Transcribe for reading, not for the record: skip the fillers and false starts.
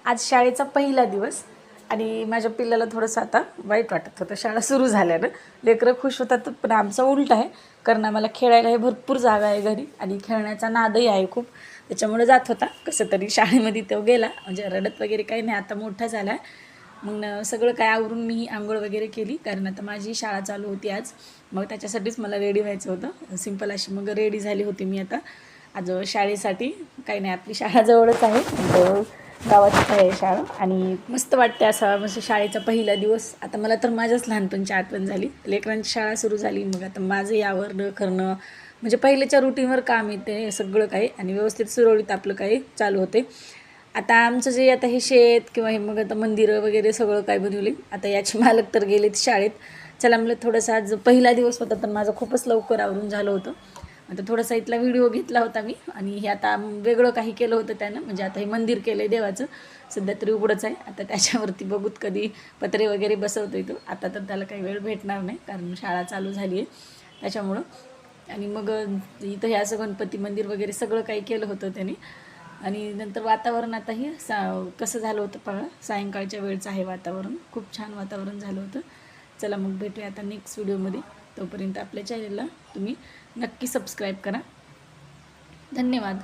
आज शाळेचा पहिला दिवस आणि माझ्या पिल्लाला थोडंसं आता वाईट वाटत होतं. शाळा सुरू झाल्यानं लेकरं खुश होतात, पण आमचं उलट आहे. कारण आम्हाला खेळायला हे भरपूर जागा आहे घरी आणि खेळण्याचा नादही आहे खूप. त्याच्यामुळे जात होता कसं तरी शाळेमध्ये. तो गेला म्हणजे रडत वगैरे काही नाही, आता मोठा झाला आहे. मग सगळं काय आवरून मी आंघोळ वगैरे केली, कारण आता माझी शाळा चालू होती आज. मग त्याच्यासाठीच मला रेडी व्हायचं होतं सिंपल अशी. मग रेडी झाली होती मी आता आज शाळेसाठी. काही नाही, आपली शाळा जवळच आहे, गावातच आहे शाळा आणि मस्त वाटते असा मस्त शाळेचा पहिला दिवस. आता मला तर माझ्याच लहानपणची आठवण झाली. लेकरांची शाळा सुरू झाली, मग आता माझं आवरणं करणं म्हणजे पहिल्याच्या रुटीनवर काम येते सगळं काही आणि व्यवस्थित सुरळीत आपलं काही चालू होते. आता आमचं जे आता हे शेत किंवा हे मग आता मंदिरं वगैरे सगळं काय बनवले. आता याचे मालक तर गेलेत शाळेत. चला म्हणलं थोडंसं आज पहिला दिवस होता तर माझं खूपच लवकर आवरून झालं होतं. आता थोडासा इथला व्हिडिओ घेतला होता मी आणि हे आता वेगळं काही केलं होतं त्यानं. म्हणजे आता हे मंदिर केलं आहे देवाचं, सध्या तरी उघडंच आहे. आता त्याच्यावरती बघूत कधी पत्रे वगैरे बसवतो येतो. आता तर त्याला काही वेळ भेटणार नाही कारण शाळा चालू झाली आहे त्याच्यामुळं. आणि मग इथं हे असं गणपती मंदिर वगैरे सगळं काही केलं होतं त्याने. आणि नंतर वातावरण आता हे कसं झालं होतं पहा, सायंकाळच्या वेळचं आहे वातावरण. खूप छान वातावरण झालं होतं. चला मग भेटूया आता नेक्स्ट व्हिडिओमध्ये. तोपर्यंत आपल्या चॅनलला तुम्ही नक्की सबस्क्राईब करा. धन्यवाद.